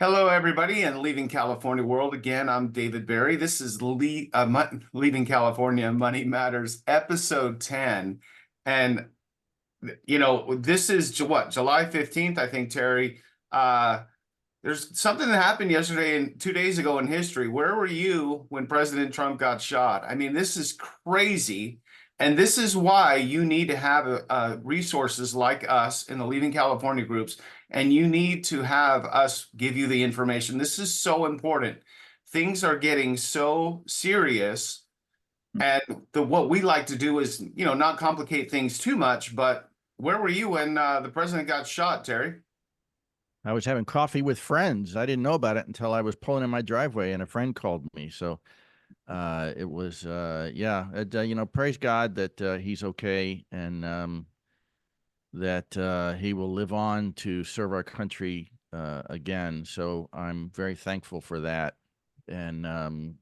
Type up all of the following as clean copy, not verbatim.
Hello, everybody, and Leaving California World. Again, I'm David Barry. This is Leaving California Money Matters, episode 10. And, this is what, July 15th, I think, Terry. Uh, there's something that happened yesterday and 2 days ago in history. Where were you when President Trump got shot? I mean, this is crazy. And this is why you need to have resources like us in the Leaving California groups, and you need to have us give you the information. This is so important. Things are getting so serious, and what we like to do is, not complicate things too much. But where were you when the president got shot, Terry? I was having coffee with friends. I didn't know about it until I was pulling in my driveway and a friend called me. So it was, yeah, praise God that he's okay and that he will live on to serve our country again. So I'm very thankful for that. And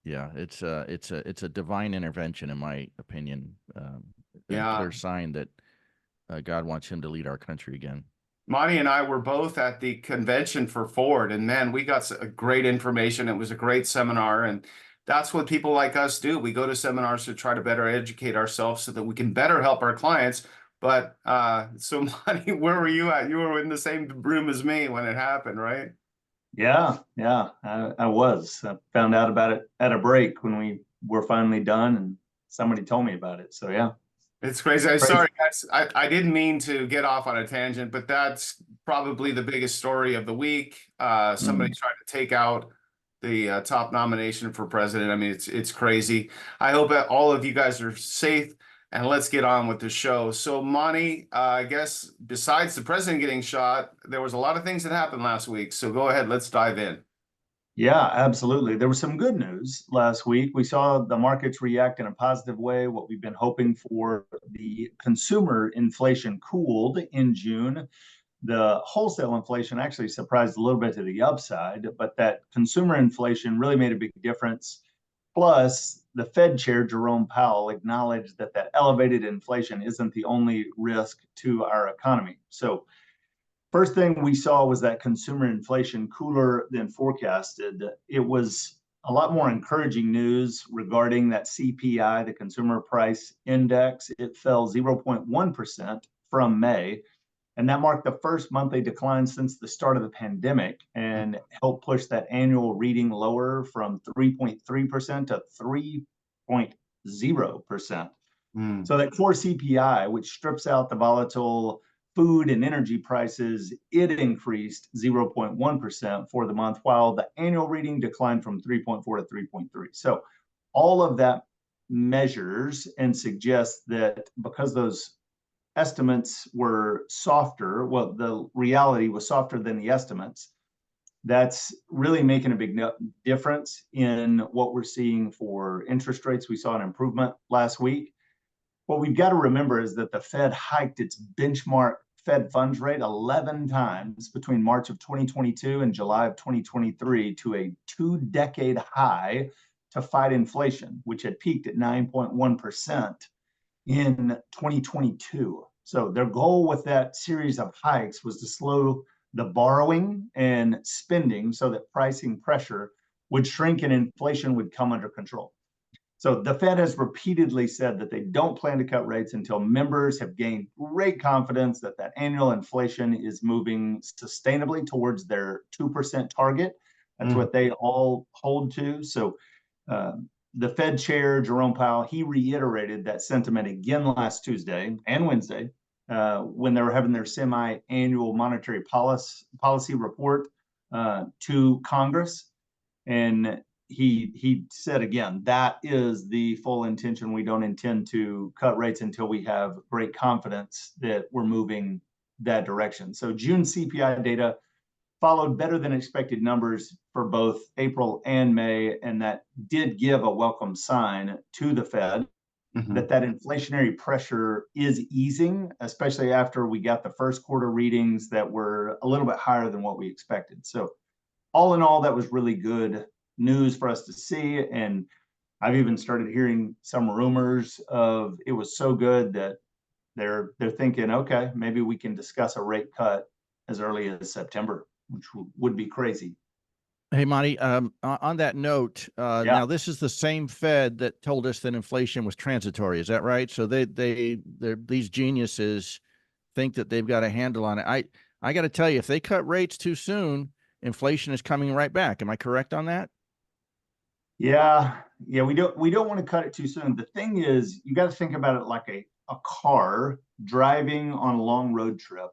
yeah, it's a divine intervention, in my opinion, a Yeah. clear sign that God wants him to lead our country again. Monty and I were both at the convention for Ford, and man, we got great information. It was a great seminar, and that's what people like us do. We go to seminars to try to better educate ourselves so that we can better help our clients. But so Monty, where were you at? You were in the same room as me when it happened, right? I was. I found out about it at a break when we were finally done, and somebody told me about it. So yeah, It's crazy. I'm crazy. sorry, guys. I didn't mean to get off on a tangent, but that's probably the biggest story of the week. Somebody Mm. tried to take out the top nomination for president. I mean, it's crazy. I hope that all of you guys are safe, and let's get on with the show. So, Monty, I guess besides the president getting shot, there was a lot of things that happened last week. So go ahead, let's dive in. Yeah, absolutely. There was some good news last week. We saw the markets react in a positive way. What we've been hoping for, the consumer inflation cooled in June. The wholesale inflation actually surprised a little bit to the upside, but that consumer inflation really made a big difference. Plus, the Fed chair, Jerome Powell, acknowledged that that elevated inflation isn't the only risk to our economy. So first thing we saw was that consumer inflation cooler than forecasted. It was a lot more encouraging news regarding that CPI, the consumer price index. It fell 0.1% from May, and that marked the first monthly decline since the start of the pandemic and helped push that annual reading lower from 3.3% to 3.0%. Hmm. So that core CPI, which strips out the volatile food and energy prices, it increased 0.1% for the month, while the annual reading declined from 3.4 to 3.3. So all of that measures and suggests that because those estimates were softer, well, the reality was softer than the estimates, that's really making a big difference in what we're seeing for interest rates. We saw an improvement last week. What we've got to remember is that the Fed hiked its benchmark Fed funds rate 11 times between March of 2022 and July of 2023 to a 2-decade high to fight inflation, which had peaked at 9.1% in 2022. So their goal with that series of hikes was to slow the borrowing and spending so that pricing pressure would shrink and inflation would come under control. So the Fed has repeatedly said that they don't plan to cut rates until members have gained great confidence that that annual inflation is moving sustainably towards their 2% target. That's what they all hold to. So the Fed chair, Jerome Powell, he reiterated that sentiment again last Tuesday and Wednesday when they were having their semi-annual monetary policy report to Congress. And he said again, that is the full intention. We don't intend to cut rates until we have great confidence that we're moving that direction. So June CPI data followed better than expected numbers for both April and May, and that did give a welcome sign to the Fed Mhm. that inflationary pressure is easing, especially after we got the first quarter readings that were a little bit higher than what we expected. So all in all, that was really good news for us to see. And I've even started hearing some rumors of it was so good that they're thinking, okay, maybe we can discuss a rate cut as early as September. which would be crazy. Hey, Monty, on that note, Yeah. now this is the same Fed that told us that inflation was transitory. Is that right? So these geniuses think that they've got a handle on it. I got to tell you, if they cut rates too soon, inflation is coming right back. Am I correct on that? Yeah, we don't want to cut it too soon. The thing is, you got to think about it like a car driving on a long road trip.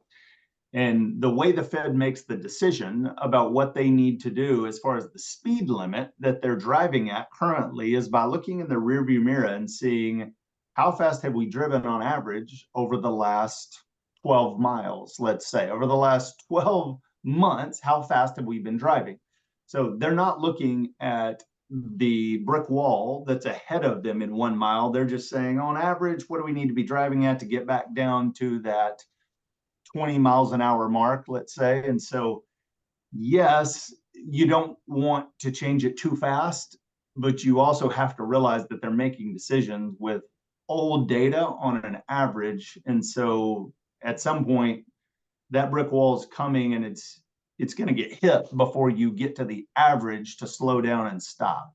And the way the Fed makes the decision about what they need to do as far as the speed limit that they're driving at currently is by looking in the rearview mirror and seeing how fast have we driven on average over the last 12 miles, let's say. Over the last 12 months, how fast have we been driving? So they're not looking at the brick wall that's ahead of them in 1 mile. They're just saying, on average, what do we need to be driving at to get back down to that 20 miles an hour mark, let's say. And so, yes, you don't want to change it too fast, but you also have to realize that they're making decisions with old data on an average. And so at some point, that brick wall is coming and it's going to get hit before you get to the average to slow down and stop.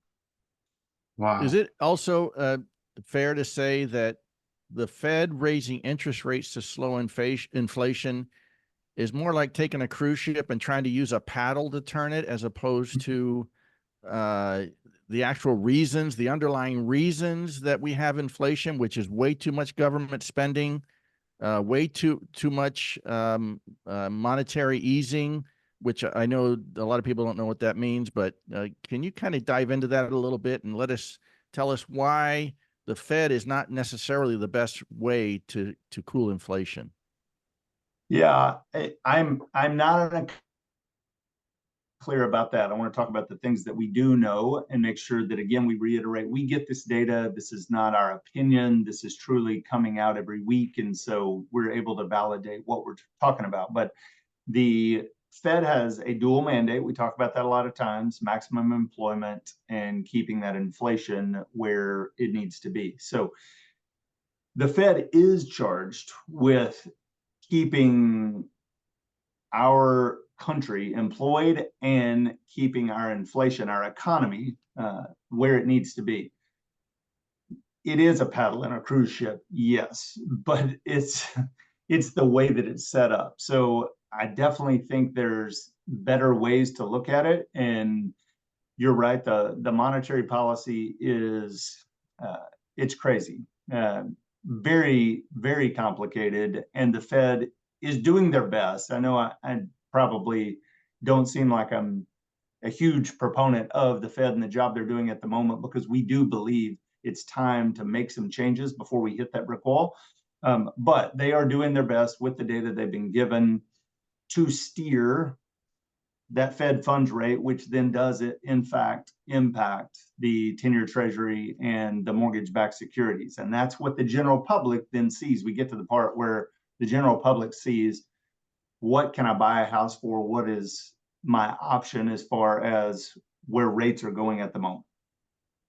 Wow. Is it also fair to say that the Fed raising interest rates to slow inflation is more like taking a cruise ship and trying to use a paddle to turn it, as opposed to the actual reasons, the underlying reasons that we have inflation, which is way too much government spending, way too much monetary easing, which I know a lot of people don't know what that means, but can you kind of dive into that a little bit and tell us why the Fed is not necessarily the best way to cool inflation? Yeah, I'm not clear about that. I want to talk about the things that we do know and make sure that, again, we reiterate, we get this data. This is not our opinion. This is truly coming out every week. And so we're able to validate what we're talking about. But the Fed has a dual mandate. We talk about that a lot of times: maximum employment and keeping that inflation where it needs to be. So the Fed is charged with keeping our country employed and keeping our inflation, our economy, where it needs to be. It is a paddle in a cruise ship, yes, but it's the way that it's set up. So I definitely think there's better ways to look at it. And you're right, the monetary policy is it's crazy, very, very complicated, and the Fed is doing their best. I know I probably don't seem like I'm a huge proponent of the Fed and the job they're doing at the moment, because we do believe it's time to make some changes before we hit that brick wall. But they are doing their best with the data they've been given to steer that Fed funds rate, which then does it, in fact, impact the 10-year Treasury and the mortgage-backed securities. And that's what the general public then sees. We get to the part where the general public sees, what can I buy a house for? What is my option as far as where rates are going at the moment?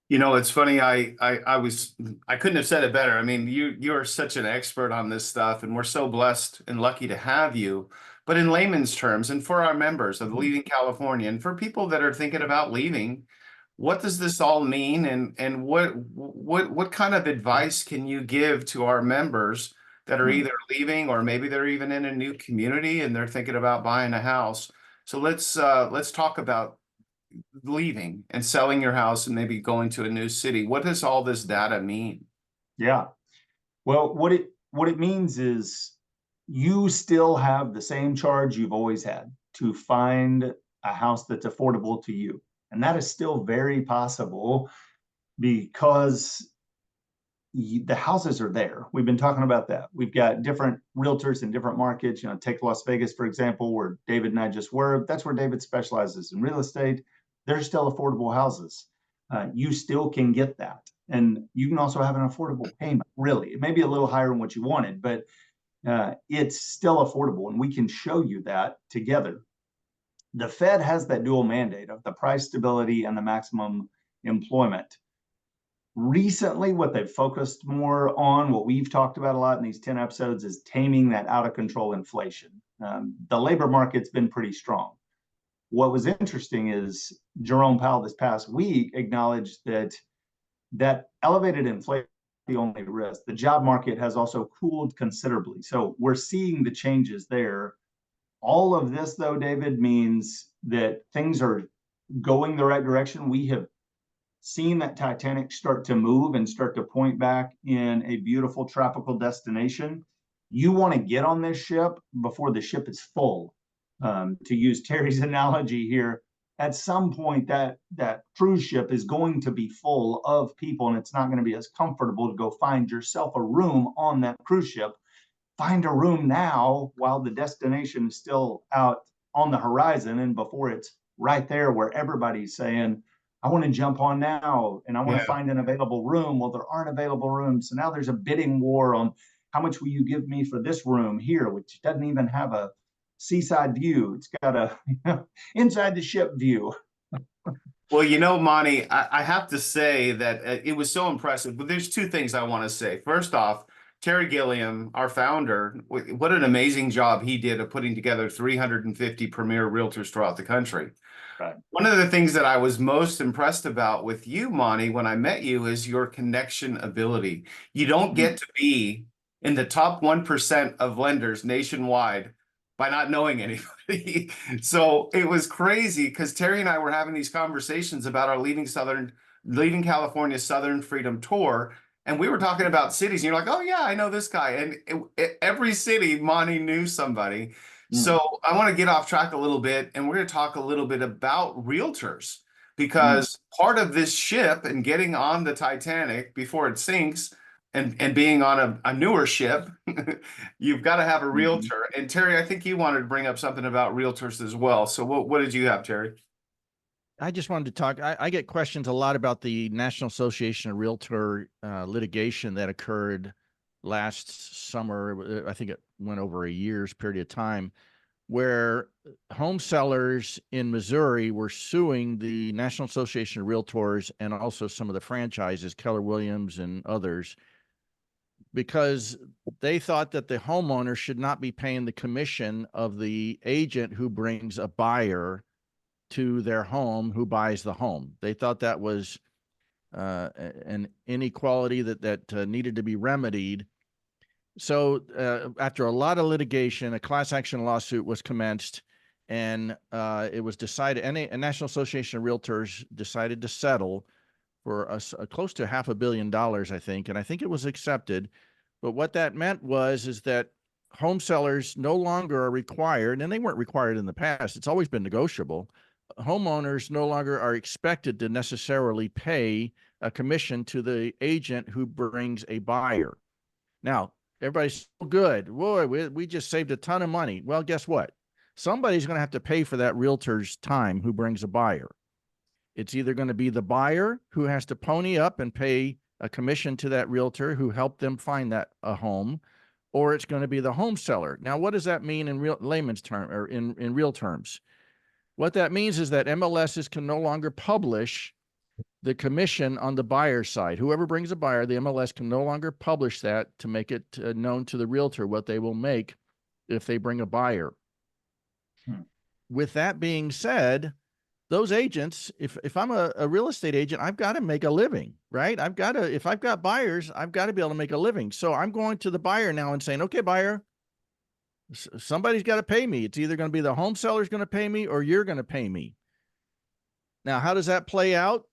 You know, it's funny. I couldn't have said it better. I mean, you are such an expert on this stuff, and we're so blessed and lucky to have you. But in layman's terms, and for our members of Leaving California, and for people that are thinking about leaving, what does this all mean? And what kind of advice can you give to our members that are either leaving, or maybe they're even in a new community and they're thinking about buying a house? So let's talk about leaving and selling your house and maybe going to a new city. What does all this data mean? Yeah. Well, what it means is you still have the same charge you've always had to find a house that's affordable to you. And that is still very possible, because the houses are there. We've been talking about that. We've got different realtors in different markets. You know, take Las Vegas, for example, where David and I just were. That's where David specializes in real estate. There's still affordable houses. You still can get that. And you can also have an affordable payment, really. It may be a little higher than what you wanted, but it's still affordable. And we can show you that together. The Fed has that dual mandate of the price stability and the maximum employment. Recently, what they've focused more on, what we've talked about a lot in these 10 episodes, is taming that out of control inflation. The labor market's been pretty strong. what was interesting is Jerome Powell this past week acknowledged that elevated inflation is the only risk. The job market has also cooled considerably. So we're seeing the changes there. All of this, though, David, means that things are going the right direction. We have seen that Titanic start to move and start to point back in a beautiful tropical destination. You want to get on this ship before the ship is full. To use Terry's analogy here, at some point that cruise ship is going to be full of people, and it's not going to be as comfortable to go find yourself a room on that cruise ship. Find a room now while the destination is still out on the horizon and before it's right there where everybody's saying, I want to jump on now and I want to find an available room. Well, there aren't available rooms. So now there's a bidding war on how much will you give me for this room here, which doesn't even have a seaside view. It's got a inside the ship view. Well, Monty, I have to say that it was so impressive. But there's two things I want to say. First off, Terry Gilliam, our founder, what an amazing job he did of putting together 350 premier realtors throughout the country. Right. One of the things that I was most impressed about with you, Monty, when I met you is your connection ability. You don't get to be in the top 1% of lenders nationwide by not knowing anybody. So it was crazy because Terry and I were having these conversations about our Leaving California Southern Freedom Tour. And we were talking about cities, and you're like, oh yeah, I know this guy. And every city, Monty knew somebody. So I want to get off track a little bit, and we're going to talk a little bit about realtors, because part of this ship and getting on the Titanic before it sinks and being on a newer ship, you've got to have a realtor. And Terry, I think you wanted to bring up something about realtors as well. So what did you have, Terry? I just wanted to talk. I get questions a lot about the National Association of Realtor litigation that occurred last summer. I think it went over a year's period of time, where home sellers in Missouri were suing the National Association of Realtors and also some of the franchises, Keller Williams and others, because they thought that the homeowner should not be paying the commission of the agent who brings a buyer to their home, who buys the home. They thought that was an inequality that needed to be remedied. So after a lot of litigation, a class action lawsuit was commenced, and it was decided, a National Association of Realtors decided to settle for a close to $500 million, I think, and I think it was accepted. But what that meant is that home sellers no longer are required, and they weren't required in the past. It's always been negotiable. Homeowners no longer are expected to necessarily pay a commission to the agent who brings a buyer. Now, everybody's so good. Boy, we just saved a ton of money. Well, guess what? Somebody's going to have to pay for that realtor's time who brings a buyer. It's either going to be the buyer who has to pony up and pay a commission to that realtor who helped them find a home, or it's going to be the home seller. Now, what does that mean in layman's term, or in real terms? What that means is that MLSs can no longer publish the commission on the buyer side. Whoever brings a buyer, the MLS can no longer publish that to make it known to the realtor what they will make if they bring a buyer. With that being said, those agents, if I'm a real estate agent, I've got to make a living, right? If I've got buyers, I've got to be able to make a living. So I'm going to the buyer now and saying, okay, buyer, somebody's got to pay me. It's either going to be the home seller's going to pay me or you're going to pay me. Now, how does that play out?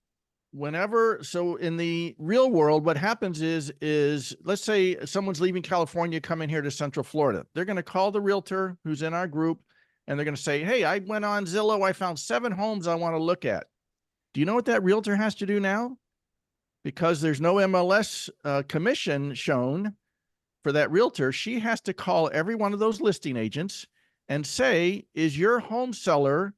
So in the real world, what happens is let's say someone's leaving California, coming here to Central Florida. They're going to call the realtor who's in our group, and they're going to say, hey, I went on Zillow. I found 7 homes I want to look at. Do you know what that realtor has to do now? Because there's no MLS commission shown for that realtor, she has to call every one of those listing agents and say, is your home seller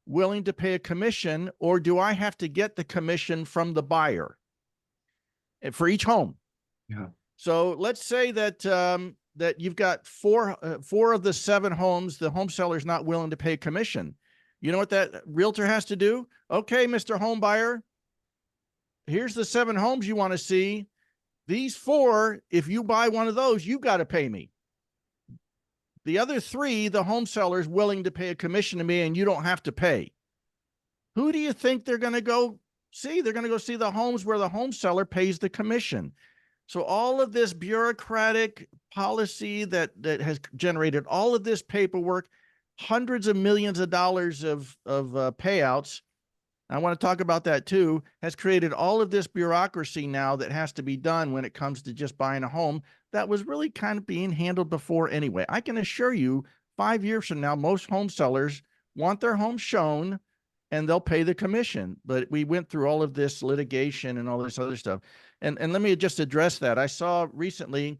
willing to pay a commission, or do I have to get the commission from the buyer for each home? Yeah. So let's say that that you've got four of the 7 homes, the home seller's not willing to pay a commission. You know what that realtor has to do? Okay, Mr. Home Buyer, here's the 7 homes you want to see. These 4, if you buy one of those, you've got to pay me. The other 3, the home seller is willing to pay a commission to me and you don't have to pay. Who do you think they're going to go see? They're going to go see the homes where the home seller pays the commission. So all of this bureaucratic policy that has generated all of this paperwork, hundreds of millions of dollars of payouts, I want to talk about that too, has created all of this bureaucracy now that has to be done when it comes to just buying a home that was really kind of being handled before anyway. I can assure you 5 years from now, most home sellers want their home shown and they'll pay the commission. But we went through all of this litigation and all this other stuff. And let me just address that. I saw recently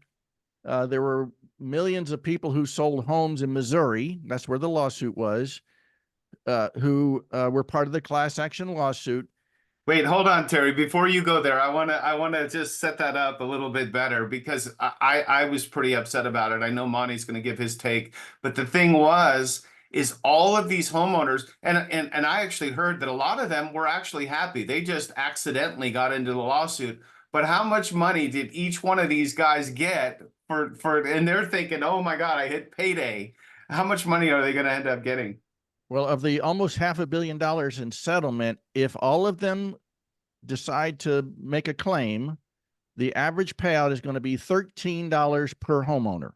there were millions of people who sold homes in Missouri. That's where the lawsuit was. Who were part of the class action lawsuit. Wait, hold on, Terry. Before you go there, I wanna just set that up a little bit better because I was pretty upset about it. I know Monty's going to give his take, but the thing is all of these homeowners, and I actually heard that a lot of them were actually happy. They just accidentally got into the lawsuit. But how much money did each one of these guys get for? And they're thinking, oh my God, I hit payday. How much money are they going to end up getting? Well, of the almost $500 million in settlement, if all of them decide to make a claim, the average payout is going to be $13 per homeowner.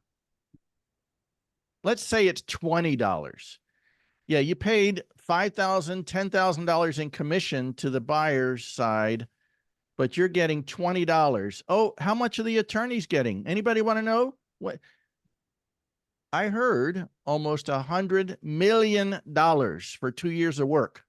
Let's say it's $20. Yeah, you paid $5,000, $10,000 in commission to the buyer's side, but you're getting $20. Oh, how much are the attorneys getting? Anybody want to know? What? I heard almost $100 million for 2 years of work.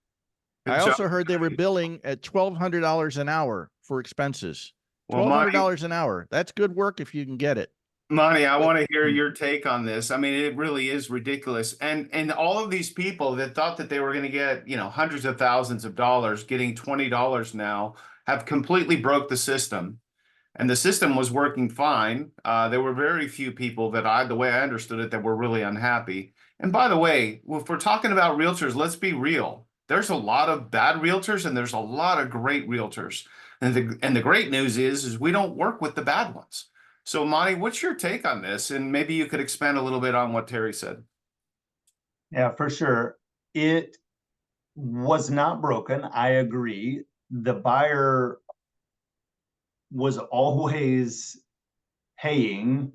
Good I job. also heard they were billing at $1,200 an hour for expenses. Well, Monty, $1,200 an hour. That's good work if you can get it. Monty, I But want to hear your take on this. I mean, it really is ridiculous. And all of these people that thought that they were going to get, hundreds of thousands of dollars, getting $20 now, have completely broke the system. And the system was working fine. There were very few people the way I understood it, that were really unhappy. And by the way, if we're talking about realtors, let's be real. There's a lot of bad realtors and there's a lot of great realtors. And the great news is we don't work with the bad ones. So Monty, what's your take on this? And maybe you could expand a little bit on what Terry said. Yeah, for sure. It was not broken. I agree. The buyer was always paying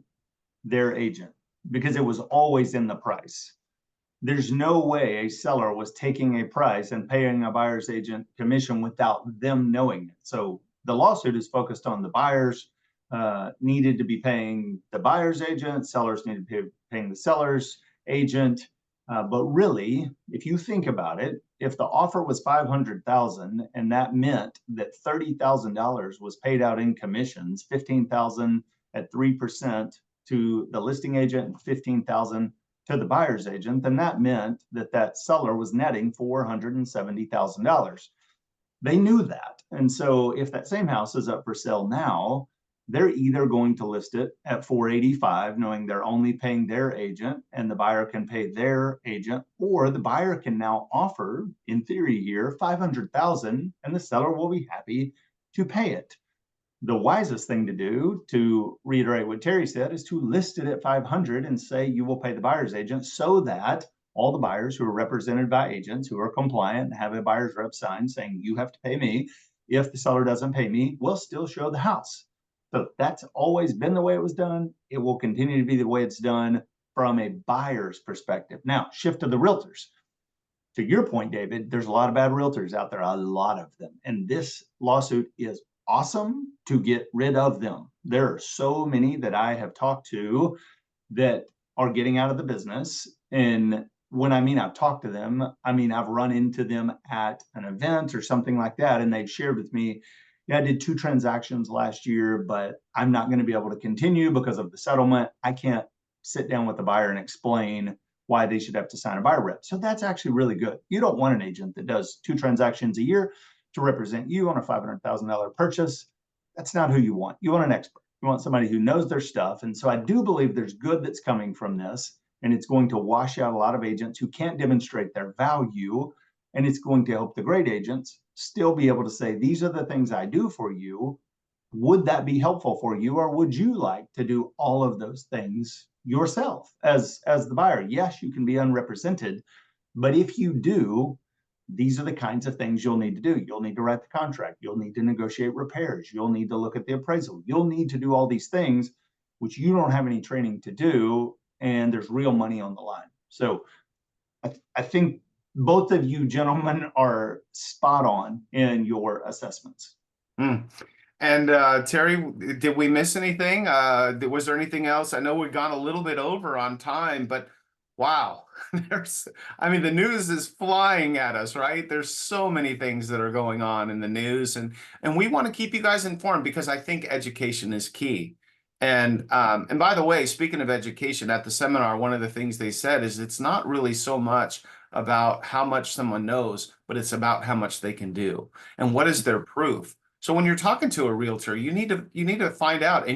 their agent because it was always in the price. There's no way a seller was taking a price and paying a buyer's agent commission without them knowing it. So the lawsuit is focused on the buyers needed to be paying the buyer's agent, sellers needed to be paying the seller's agent. But really, if you think about it, if the offer was $500,000 and that meant that $30,000 was paid out in commissions, $15,000 at 3% to the listing agent and $15,000 to the buyer's agent, then that meant that that seller was netting $470,000. They knew that. And so if that same house is up for sale now, they're either going to list it at 485, knowing they're only paying their agent and the buyer can pay their agent, or the buyer can now offer, in theory here, 500,000 and the seller will be happy to pay it. The wisest thing to do, to reiterate what Terry said, is to list it at 500 and say you will pay the buyer's agent, so that all the buyers who are represented by agents who are compliant and have a buyer's rep sign saying you have to pay me, if the seller doesn't pay me, we'll still show the house. So that's always been the way it was done. It will continue to be the way it's done from a buyer's perspective. Now, shift to the realtors. To your point, David, there's a lot of bad realtors out there, a lot of them. And this lawsuit is awesome to get rid of them. There are so many that I have talked to that are getting out of the business. And when I mean I've talked to them, I mean I've run into them at an event or something like that. And they've shared with me, yeah, I did 2 transactions last year, but I'm not going to be able to continue because of the settlement. I can't sit down with the buyer and explain why they should have to sign a buyer rep. So that's actually really good. You don't want an agent that does 2 transactions a year to represent you on a $500,000 purchase. That's not who you want. You want an expert. You want somebody who knows their stuff. And so I do believe there's good that's coming from this, and it's going to wash out a lot of agents who can't demonstrate their value, and it's going to help the great agents still be able to say, these are the things I do for you, Would that be helpful for you, or would you like to do all of those things yourself as the buyer? Yes, you can be unrepresented, but if you do, these are the kinds of things you'll need to do. You'll need to write the contract. You'll need to negotiate repairs. You'll need to look at the appraisal. You'll need to do all these things, which you don't have any training to do, and there's real money on the line. So I think both of you gentlemen are spot on in your assessments. Mm. And Terry, did we miss anything? Was there anything else? I know we've gone a little bit over on time, but wow, I mean, the news is flying at us, right? There's so many things that are going on in the news, and we want to keep you guys informed because I think education is key. And by the way, speaking of education, at the seminar, one of the things they said is it's not really so much about how much someone knows, but it's about how much they can do and what is their proof. So when you're talking to a realtor, you need to find out,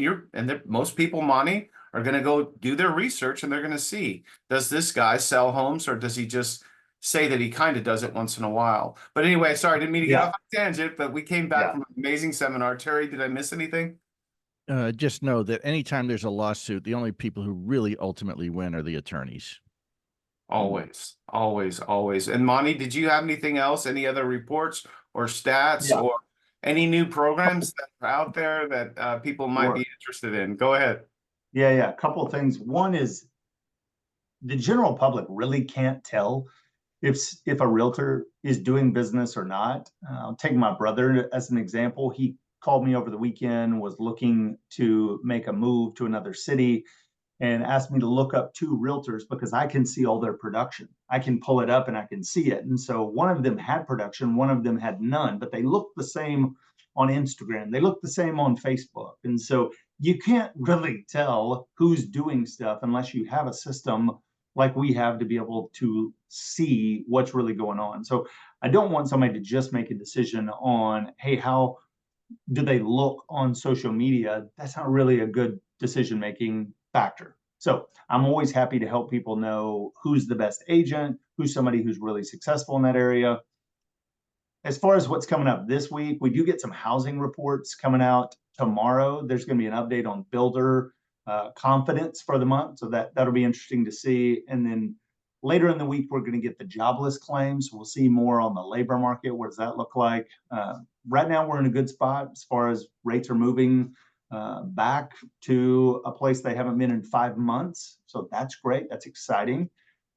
most people, Monty, are going to go do their research and they're going to see, does this guy sell homes or does he just say that he kind of does it once in a while? But anyway, sorry, I didn't mean to get off on a tangent, but we came back from an amazing seminar. Terry, did I miss anything? Just know that anytime there's a lawsuit, the only people who really ultimately win are the attorneys. Always, always, always. And Monty, did you have anything else? Any other reports or stats or any new programs that are out there that people might be interested in? Go ahead. Yeah. A couple of things. One is the general public really can't tell if a realtor is doing business or not. I'll take my brother as an example. He called me over the weekend, was looking to make a move to another city, and asked me to look up two realtors because I can see all their production. I can pull it up and I can see it. And so one of them had production, one of them had none, but they looked the same on Instagram. They look the same on Facebook. And so you can't really tell who's doing stuff unless you have a system like we have to be able to see what's really going on. So I don't want somebody to just make a decision on, hey, how do they look on social media? That's not really a good decision-making factor. So I'm always happy to help people know who's the best agent, who's somebody who's really successful in that area. As far as what's coming up this week, we do get some housing reports coming out tomorrow. There's going to be an update on builder confidence for the month. So that'll be interesting to see. And then later in the week, we're going to get the jobless claims. We'll see more on the labor market. What does that look like? Right now, we're in a good spot as far as rates are moving back to a place they haven't been in 5 months. So that's great. That's exciting.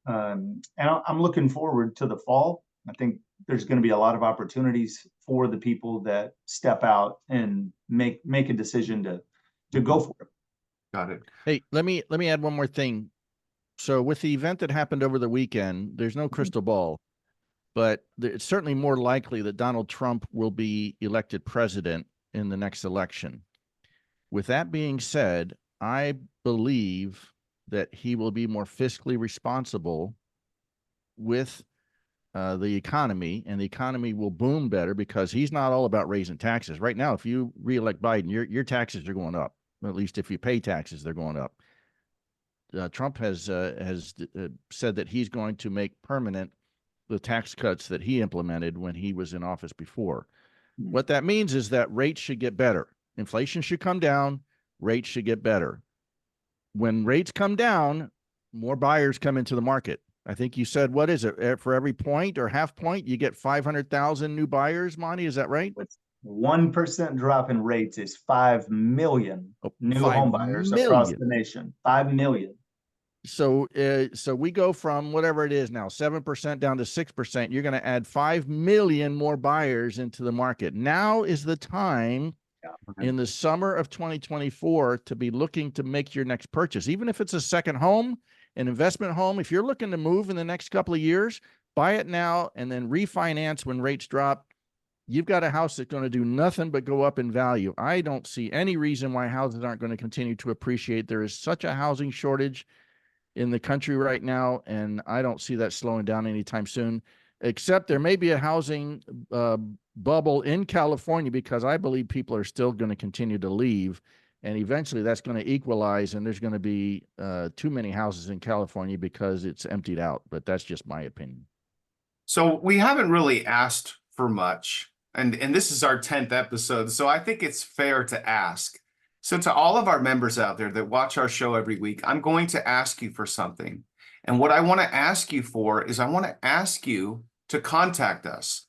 And I'm looking forward to the fall. I think there's going to be a lot of opportunities for the people that step out and make a decision to go for it. Got it. Hey, let me add one more thing. So with the event that happened over the weekend, there's no crystal ball, but it's certainly more likely that Donald Trump will be elected president in the next election. With that being said, I believe that he will be more fiscally responsible with the economy, and the economy will boom better because he's not all about raising taxes. Right now, if you reelect Biden, your taxes are going up. At least if you pay taxes, they're going up. Trump has said that he's going to make permanent the tax cuts that he implemented when he was in office before. What that means is that rates should get better. Inflation should come down. Rates should get better. When rates come down, more buyers come into the market. I think you said, what is it? For every point or half point, you get 500,000 new buyers, Monty. Is that right? 1% drop in rates is 5 million new home buyers across the nation. 5 million. So we go from whatever it is now, 7% down to 6%. You're going to add 5 million more buyers into the market. Now is the time in the summer of 2024 to be looking to make your next purchase, even if it's a second home, an investment home. If you're looking to move in the next couple of years, buy it now and then refinance when rates drop. You've got a house that's going to do nothing but go up in value. I don't see any reason why houses aren't going to continue to appreciate. There is such a housing shortage in the country right now, and I don't see that slowing down anytime soon, except there may be a housing bubble in California because I believe people are still going to continue to leave, and eventually that's going to equalize, and there's going to be too many houses in California because it's emptied out. But that's just my opinion. So we haven't really asked for much and this is our 10th episode, so I think it's fair to ask. So to all of our members out there that watch our show every week, I'm going to ask you for something. And what I want to ask you for is I want to ask you to contact us.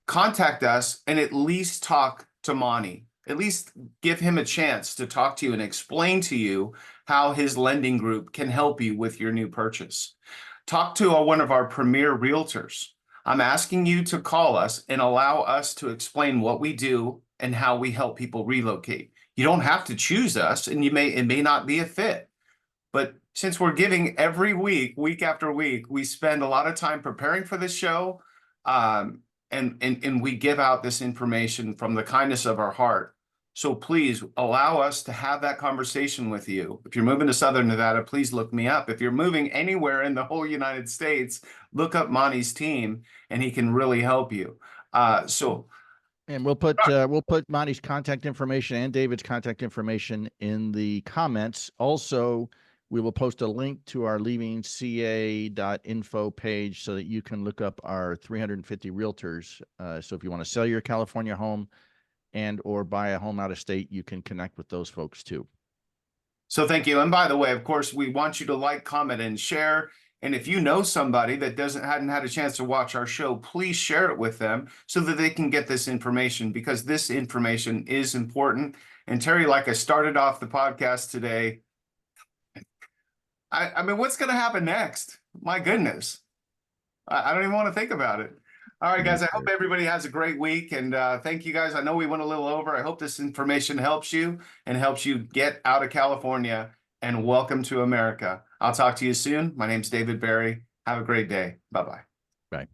Contact us and at least talk to Monty. At least give him a chance to talk to you and explain to you how his lending group can help you with your new purchase. Talk to one of our premier realtors. I'm asking you to call us and allow us to explain what we do and how we help people relocate. You don't have to choose us, and it may not be a fit. But since we're giving every week, week after week, we spend a lot of time preparing for this show, and we give out this information from the kindness of our heart. So please allow us to have that conversation with you. If you're moving to Southern Nevada, please look me up. If you're moving anywhere in the whole United States, look up Monty's team, and he can really help you. And we'll put Monty's contact information and David's contact information in the comments. Also, we will post a link to our leavingca.info page so that you can look up our 350 realtors. So if you want to sell your California home and or buy a home out of state, you can connect with those folks too. So thank you. And by the way, of course, we want you to like, comment, and share. And if you know somebody that hadn't had a chance to watch our show, please share it with them so that they can get this information, because this information is important. And Terry, like I started off the podcast today, I mean, what's going to happen next? My goodness. I don't even want to think about it. All right, guys, I hope everybody has a great week. And thank you, guys. I know we went a little over. I hope this information helps you and helps you get out of California, and welcome to America. I'll talk to you soon. My name's David Barry. Have a great day. Bye-bye. Bye.